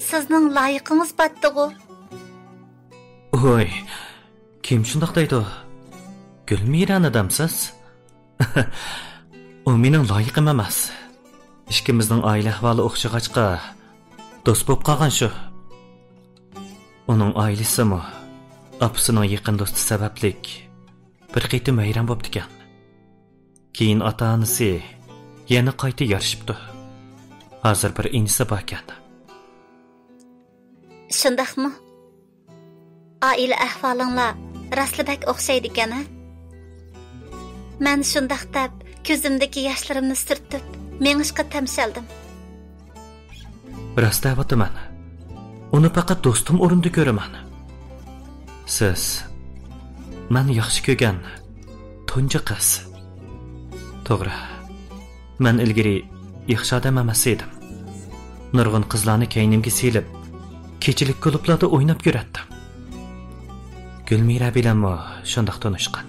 sizning loyiqingiz batdi-ku. Oy, kim shundoq deydi? Gulmirani damsiz? O mening loyiqim emas. Ikkimizning oila ahvoli o'xshag'achqa do'st bo'lib qolgan shu. Uning oilasimi opasining yaqin do'sti sabablik bir qitim hayron bo'libdi ekan. Keyin ota-onasi yana qayta yarashibdi. Hozir bir inisi bor ekan. Shundaqmi? Oila ahvolinglar raslabak o'xshaydi ekan-a? Men shundaq deb ko'zimdagi yoshlarimni sirtib, mengishqa tamshaldim. Rost aytaman. Uni faqat do'stim o'rinda ko'raman. Siz men yaxshi ko'rgan tunji qiz. To'g'ri. Men ilgari yaxshi odam emas edim. Nurg'un qizlarni kaynimga selib, kechilik klublarda o'ynab yurardim. Gulmira bilanmi shundoq tanishgan.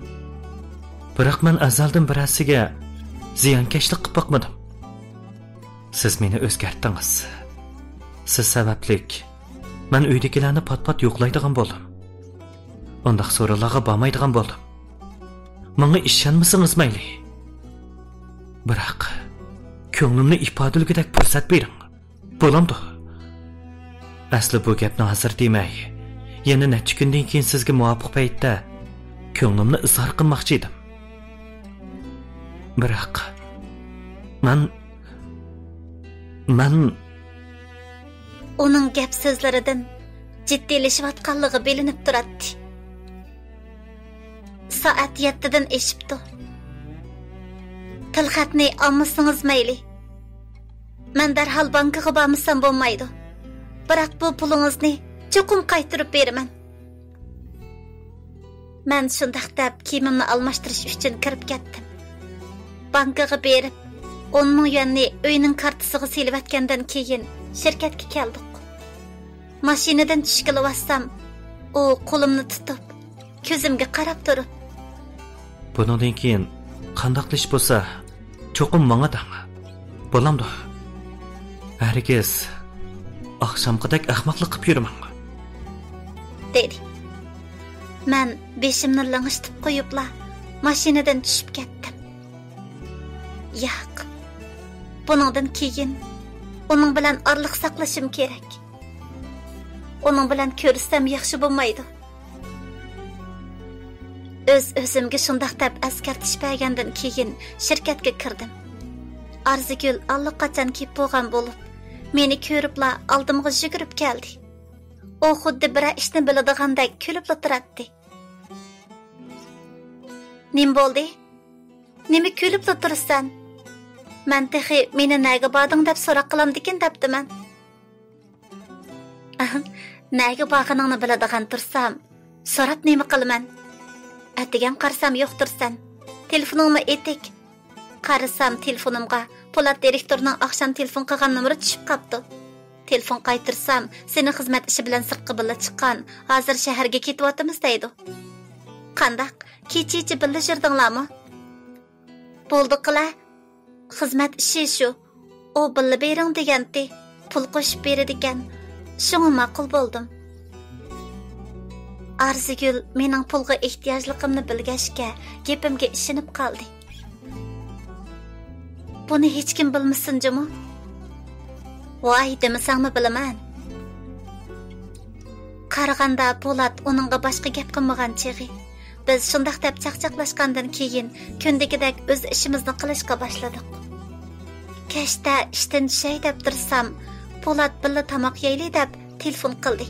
Biroq men azaldan birasiga ziyonkashlik qilib boqmadim. Siz meni o'zgartdingiz. Siz sabablik men uydagilarni pat-pat yo'qlaydigan bo'ldim. Undaq so'rovlarga bormaydigan bo'ldim. Menga ishonmasangiz mayli. Biroq ko'nglimni ifodalagidek fursat bering. Bo'lamdi. Asli bu gapni hozir demay, yana necha kundan keyin sizga muvofiq paytda ko'nglimni izhor qilmoqchi edim. Biroq men uning gap so'zlaridan jiddiylashayotganligi bilinib turadi. Soat 7dan eshibdi. Tilxatni olmasangiz mayli. Men darhol bankaga bormasam bo'lmaydi. Biroq bu pulingizni cho'qim qaytarib beraman. Men shundaq deb kiyimimni almashtirish uchun kirib ketdim. Bankaga berib 10 ming yuanni uyning kartasiga silvatgandan keyin shirkatga keldik. Mashinadan tushgilivassam, u qo'limni tutib, ko'zimga qarab turib, bundan keyin qandaqlish bo'lsa, cho'qim menga dang. Bo'lamdi. Herkes oqshomqidek ahmoqlik qilib yurmang. Dedi. Men beshimni lang'ishtib qo'yibla, mashinadan tushib ketdim. Yo'q. Bundan keyin uning bilan orliq saqlashim kerak. Uning bilan ko'rsam yaxshi bo'lmaydi. O'zimga shundaq deb askartish bergandan keyin shirkatga kirdim. Arzigul allaqachon kelib bo'lgan bo'lib, meni ko'ribla oldimga yugurib keldi. U xuddi bir ishni biladigandek kulib turardi. Nim bo'ldi? Nima kulib tursan? Men texi meni nega bording deb so'roq qilamdikin debdiman. Nega borganingni biladigan tursam, so'rab nima qilaman? Atigan qarsam yo'qtirsan. Telefoningni etik. Qarasam telefonimga Polat direktorning oqshom telefon qilgan nomeri tushib qopti. Telefon qaytirsam, seni xizmat ishi bilan sirtqi billa chiqqan, hozir shaharga ketyapmiz deydi. Qandaq? Kechichi billa jirdinglarmi? Bo'ldi qila. Xizmat ishi shu. O billa bering deganti, pul qo'shib beradigan. Shunga ma'qul bo'ldim. Arzigul mening pulga ehtiyojligimni bilgachga, gapimga ishonib qoldi. Buni hech kim bilmasin jimi? Voy demasangmi bilaman. Qaraganda Polat uningga boshqa gap qilmagan chig'i. Biz shundaq deb chaqchaqlashgandan keyin kundagidek o'z ishimizni qilishga boshladik. Kechda ishdan tushay deb tursam, Polat billa tomoq yeyli deb telefon qildi.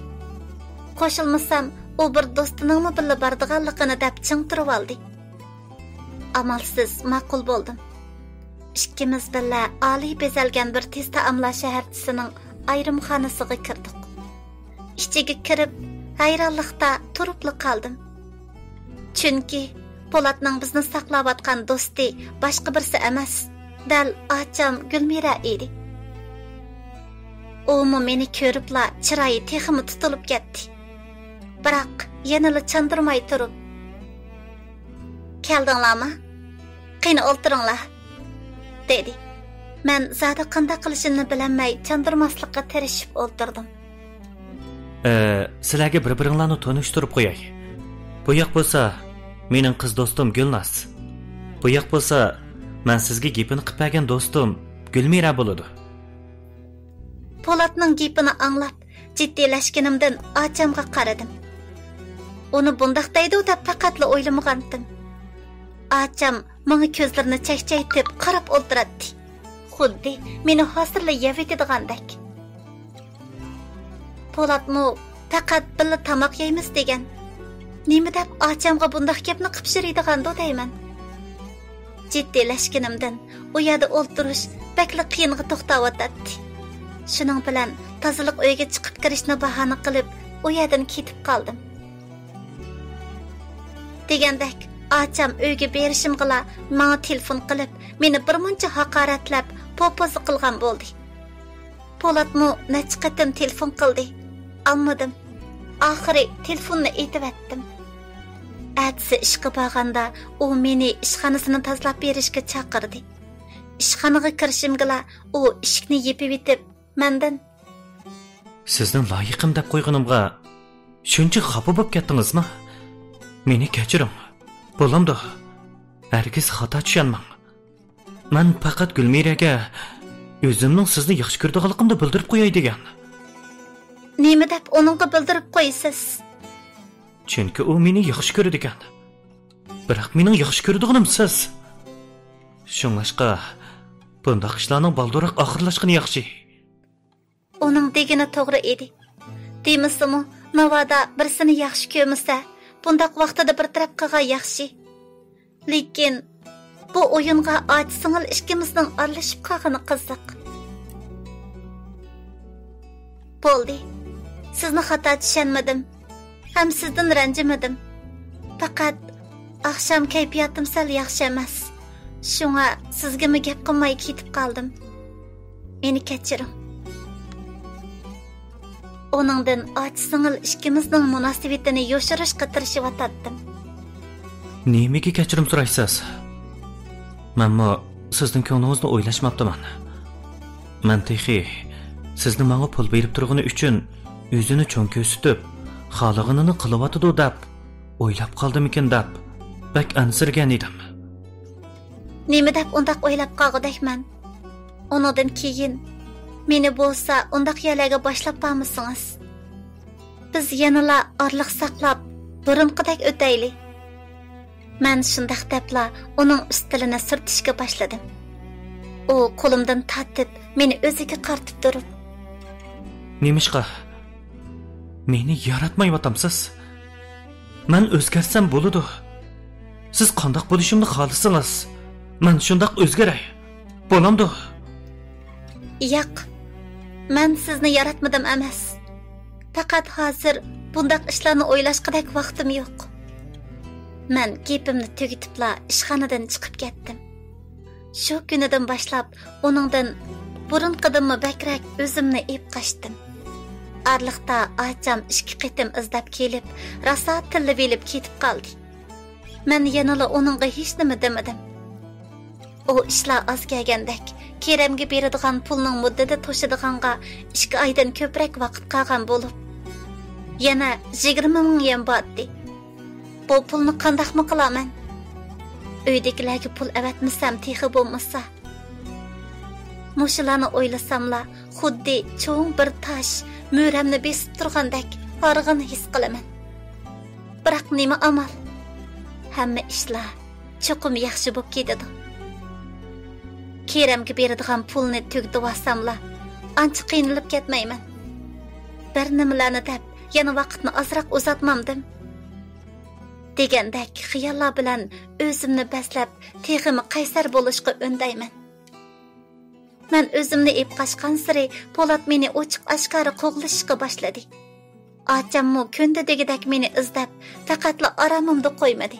Qo'shilmasam, u bir do'stiningmi billa bordiganligini deb ching turib oldi. Amalsiz ma'qul bo'ldim. Ikkimiz billa oliy bezalgan bir tez taomlar shaharchisining ayrim xonasiga kirdik. Ichiga kirib, hayronlikda turibli qoldim. Chunki Polatning bizni saqlayotgan do'sti boshqa birisi emas, dal ocham Gulmira edi. U meni ko'ribla chiroyi teximi tutilib ketdi. Biroq yanala chandirmay turib, "Keldinglarmi? Qani o'ltiringlar," dedi. Men zada qanday qilishimni bilmay chandirmaslikqa tirishib o'ltirdim. Sizlarga bir-biringlarni tanishtirib qo'yay. Bu yoq bo'lsa, mening qiz do'stim Gulnaz. Bu yoq bo'lsa, men sizga gapini qilib bergan do'stim Gulmira bo'ladi. Polatning gapini anglab, jiddiylashganimdan achamga qaradim. Uni bundaq deydi deb faqatla o'ylamagandim. Acham menga ko'zlarini chaqchaytib qarab o'ltiradi. Xuddi meni hozirla yavetadigandak. Polatmu faqat birga tamoq yeymiz degan. Nima deb achamga bundaq gapni qilib shiriydiganda deyman. Jiddiylashganimdan u yerda o'ltirish bakli qiyinga to'xtayotdi. Shuning bilan tozalik uyiga chiqib kirishni bahona qilib, u yerdan ketib qoldim. Degandek, acham uyga berishimgila menga telefon qilib, meni birmuncha haqoratlab, popozi qilgan bo'ldi. Polatmu necha qatim telefon qildi. Almadim. Oxiri telefonni aytib Atsi ishga borganda u meni ishxonasini tozalab berishga chaqirdi. Ishxonaga kirishimgila u eshikni yepib etib, mendan "Sizning loyiqim deb qo'yganimga shuncha xafa bo'lib ketdingizmi? Meni kechiring. Bo'lamdi. Hargiz xato tushunmang. Men faqat Gulmiraga o'zimning sizni yaxshi ko'rganligimni bildirib qo'yay degan." Nima deb uningga bildirib qo'ysiz? Chunki u meni yaxshi ko'radi ekan. Biroq mening yaxshi ko'radiganim siz. Shunlashqa bundaq ishlarning balduroq oxirlashgani yaxshi. Uning degani to'g'ri edi. Demisimi, navada birsini yaxshi ko'rmasa, bundaq vaqtida bir taraf qilgan yaxshi. Lekin bu o'yinga oji-singil ikkimizning aralashib qolgani qiziq. Bo'ldi. Sizni xato tushunmadim. Ham sizdan ranjimadim. Faqat axsham kayfiyatim sal yaxshi emas. Shunga sizga gap qilmay ketib qoldim. Meni kechiring. Oningdan oji-singil ikkimizning munosabatini yoshirishga tirishib-atdim. Nimaga kechirim so'raysiz? Menmi sizning ko'nglingizni o'ylashmabdiman. Men texi sizni menga pul berib turgani uchun o'zini cho'ng ko'rsatib, xohlaganini qilyotidi deb o'ylab qoldimikin deb bak ansirgan edim. Nima deb undaq o'ylab qolgandekman? Undan keyin meni bo'lsa undaq yerlarga boshlab bormisingiz? Biz yanala orliq saqlab, burunqidek o'taylik. Men shundaq debla uning ustilini surtishga boshladim. U qo'limdan tortib, meni o'ziga qartib turib, "Nemishqa? Meni yaratmayapsiz? Men o'zgarsam bo'ladi. Siz qandoq bo'lishimni xohlasangiz, men shundoq o'zgaray. Bo'lamdi." Yo'q. Men sizni yaratmadim emas. Faqat hozir bundaq ishlarni o'ylashqadek vaqtim yo'q. Men gapimni tugatibla ishxonadan chiqib ketdim. Shu kunidan boshlab uningdan burunqidimmi bakrak o'zimni ep qochdim. Arliqda acham 2 qitim izlab kelib, rosa tillib elib ketib qoldi. Men yanala uningga hech nima demadim. O ishlar oz kelgandek, Keremga beradigan pulning muddati to'shadiganga 2 oydan ko'proq vaqt qolgan bo'lib, yana 20 ming yen botdi. Bu pulni qandaqmi qilaman? Uydagilarga pul avatmasam texi bo'lmasa. Mushularni o'ylasamla, xuddi cho'ng bir tosh mo'ramni besib turgandek horg'in his qilaman. Biroq nima amal? Hamma ishlar cho'qim yaxshi bo'lib ketadi. Keremga beradigan pulni tugdib olsamla, ancha qiynalib ketmayman. Bir nimalarni deb, yana vaqtni ozroq uzatmamdim. Degandek xiyollar bilan o'zimni baslab, teximi qaysar bo'lishga undayman. Men o'zimni ep qochgan siri Polat meni ochiq-oshkora qo'g'lashga boshladi. Achammo kunda degidek meni izlab, faqatla oromimni qo'ymadi.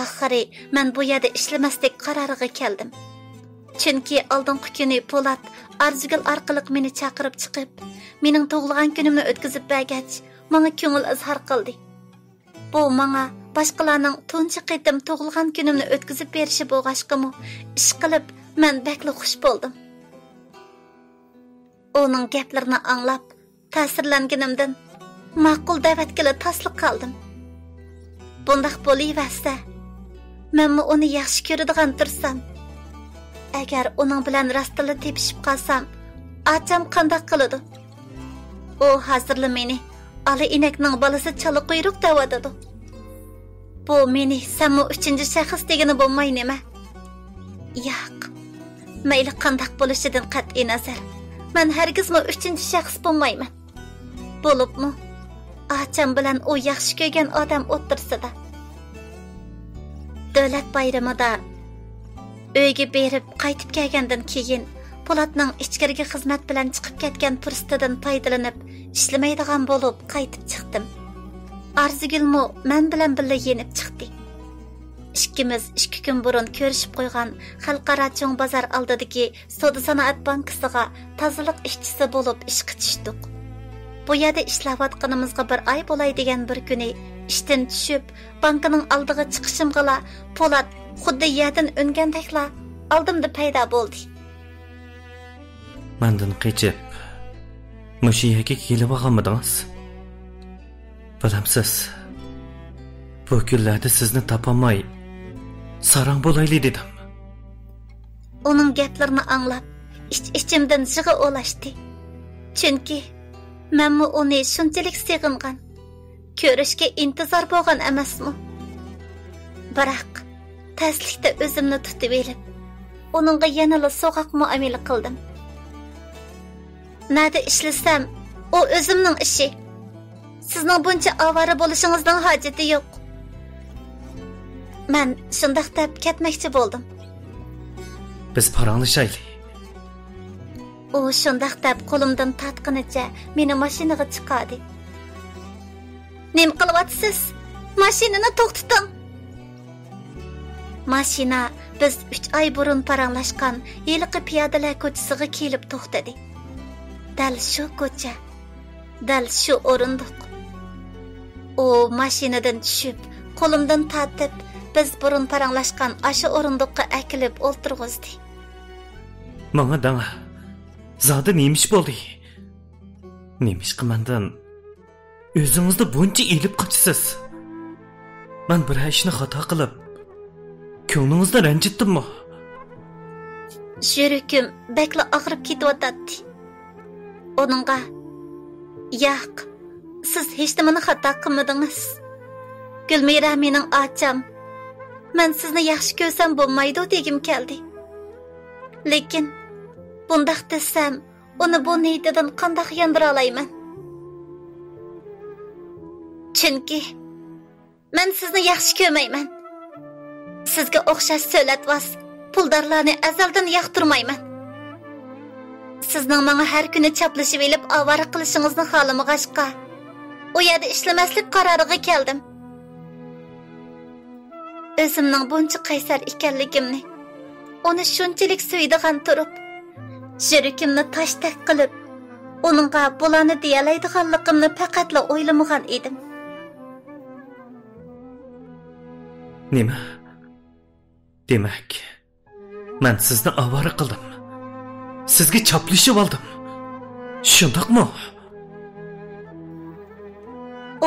Oxiri men bu yerda ishlamaslik qaroriga keldim. Chunki oldingi kuni Polat Arzugul orqali meni chaqirib chiqib, mening tug'ilgan kunimni o'tkazib bergach, menga ko'ngil izhor qildi. Bu menga boshqalarning tunchi qitim tug'ilgan kunimni o'tkazib berishi bo'lg'ashqimi, ish qilib men bakli xush bo'ldim. Uning gaplarini anglab, ta'sirlanganimdan ma'qul da'vatga tasliq qoldim. Bundaq bo'laversa, menmi uni yaxshi ko'radigan tursam, agar uning bilan rostila tepishib qolsam, acham qanday qiladi? U hozirla meni Ali inakning balasi chala quyruq da'vatadi. Bu meni sammo uchinchi shaxs degani bo'lmay nima? Yo'q. Mayli qandaq bo'lishidan qat'iy nazar, men hargizmi uchinchi shaxs bo'lmayman. Bo'libmi? Acham bilan u yaxshi ko'rgan odam o'tirsida. Davlat bayramida uyga berib qaytib kelgandan keyin Po'latning ichkariga xizmat bilan chiqib ketgan fursatidan foydalanib, ishlamaydigan bo'lib qaytib chiqdim. Arzigulmi men bilan birga yenib chiqdi. Ikkimiz 2 kun burun ko'rishib qo'ygan xalqaro cho'ng bozor oldidagi Savdo sanoat bankasiga tozalik ishchisi bo'lib ishga tushdik. Bu yerda ishlayotganimizga bir oy bo'lay degan bir kuni ishdan tushib, bankaning oldiga chiqishimga Po'lat xuddi yerdan o'ngandekla oldimda paydo bo'ldi. Mendan qochib, mushu yerga kelib olganmidingiz? Bilamsiz, bu kunlarda sizni topolmay sarang bo'layli dedim. Uning gaplarini anglab, ichimdan jig'i olashdi. Chunki menmi uni shunchalik sevgan, ko'rishga intizor bo'lgan emasmi? Biroq taslikda o'zimni tutib elib, uningga yanada so'qoq muomala qildim. Nada ishlasam, o o'zimning ishi. Sizning buncha avara bo'lishingizning hojati yo'q. Men shundoq deb ketmoqchi bo'ldim. Biz paranglashaylik. U shundoq deb qo'limdan tatqinicha meni mashinaga chiqardi. Nima qilyapsiz? Mashinani to'xtating. Mashina biz 3 oy burun paranglashgan yiliqi piyodalar ko'chasiga kelib to'xtadi. Dal shu ko'cha, dal shu o'rindiq. O mashinadan tushib, qo'limdan tatib, biz burun paranglashgan ashu o'rindiqqa akilib o'ltirg'izdi. Menga danga, zodi nemish bo'ldi? Nemish qimandan o'zingizni buncha elib qochsiz? Men bir ishni xato qilib, ko'nglingizni ranjitdimmi? Sherikim bekla og'rib ketyapti. Onunğa, yo'q, siz hech nimani xato qilmadingiz. Gulmira mening ocham. Men sizni yaxshi ko'rsam bo'lmaydi degim keldi. Lekin bundaq desam, uni bu niyatidan qanday yandira olayman? Chunki men sizni yaxshi ko'rmayman. Sizga o'xshash so'latvas, puldorlarni azaldan yoqtirmayman. Sizning menga har kuni chaplashib elib avara qilishingizni xohlamag'ashqa, u yerda ishlamaslik qaroriga keldim. O'zimning buncha qaysar ekanligimni, uni shunchalik suydigan turib, shirikimni tashdek qilib, uningga bularni deyalaydiganligimni faqatla o'ylamagan edim. Nima? Demak, men sizni avara qildim. Sizga chaplashib oldim. Shundaqmi?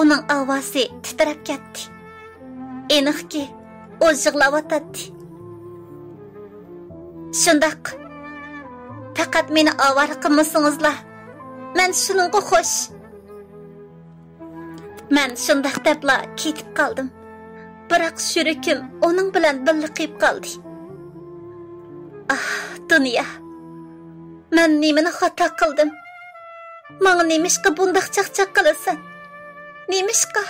Uning ovozi titrab ketdi. Aniqki, o yig'layotdi. Shundaq. Faqat meni avara qilmasingizlar. Men shuningga xo'sh. Men shundaq debla ketib qoldim. Biroq shirikim uning bilan birga qilib qoldi. Ah, dunyo. Men nimani xato qildim? Menga nimishqa bundaq chaqchaq qilasan? Nimishqa?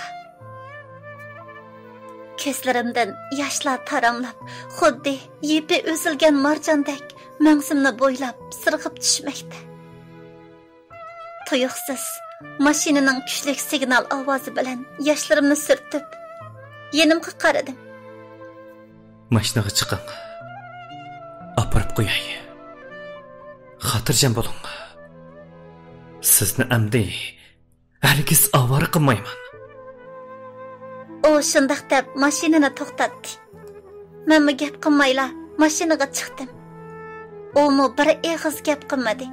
Ko'zlarimdan yoshlar taramlab, xuddi yepi o'zilgan marjondek mangsimni bo'ylab sirg'ib tushmoqda. Tuyuqsiz mashinaning kuchli signal ovozi bilan yoshlarimni surtib, yenimga qaradim. Mashinaga chiqing. Apirib qo'yay. Xotirjam bo'ling. Sizni amdi hargiz avara qilmayman. O shundaq deb mashinani to'xtatdi. Men gap qilmayla mashinaga chiqdim. U bir eg'iz gap qilmadi.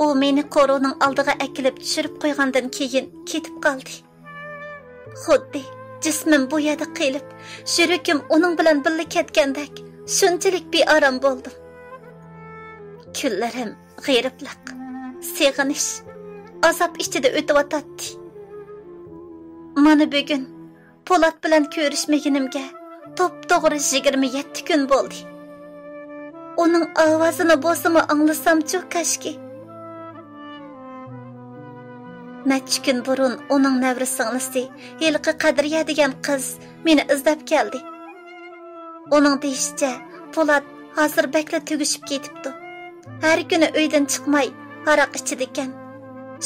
u meni Qoroning oldiga akilib tushirib qo'ygandan keyin ketib qoldi. Xuddi jismim bu yerda qilib, yurakim uning bilan birga ketgandek, shunchalik bearam bo'ldim. Kunlarim g'ayribliq, seg'inish, azob ichida o'tib. Mana bugun Po'lat bilan ko'rishmaganimga to'p-to'g'ri 27 kun bo'ldi. Uning ovozini bo'lsa-mu anglasam-chu kashki. Necha kun burun uning navri singlisi, Yilqi Qadriya degan qiz meni izlab keldi. Uning deyishicha, Po'lat hozir bakla tugishib ketibdi. Har kuni uydan chiqmay, aroq ichidi ekan.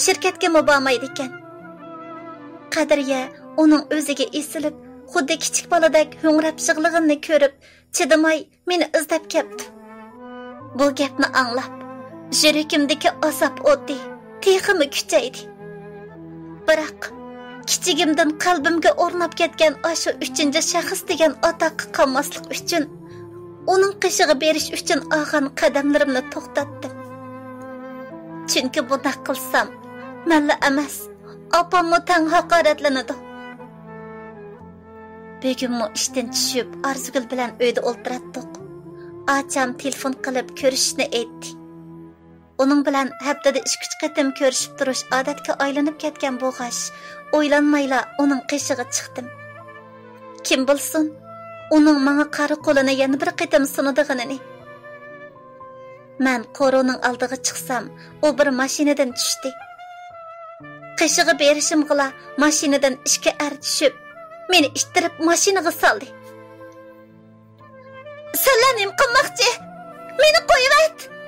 Shirkatga bormaydi ekan. Qadriya uning o'ziga esilib, xuddi kichik boladek ho'ngrab yig'lig'ini ko'rib, chidamay meni izlab keldi. Bu gapni anglab, yuragimdagi azob o'tdi, teximi kuchaydi. Biroq kichigimdan qalbimga o'rnab ketgan o'sha 3-shaxs degan atoqqa qolmaslik uchun, uning qishig'i berish uchun olgan qadamlarimni to'xtatdim. Chunki bunday qilsam, malla emas, opamni tang haqoratlanadi. Bugunmi ishdan tushib, Arzugul bilan uyda o'ltirdik. Acham telefon qilib ko'rishni aytdi. Uning bilan haftada 2-3 qatim ko'rishib turish odatga aylanib ketgan bo'g'ash, o'ylanmayla uning qishig'i chiqdim. Kim bilsin, uning menga qari qo'lini yana bir qatim sunadig'ini. Men Qoroning oldiga chiqsam, u bir mashinadan tushdi. Qishig'i berishim qila mashinadan ishga tushib, meni ishtirib mashinaga soldi. Sallanim qilmoqchi. Meni qo'yib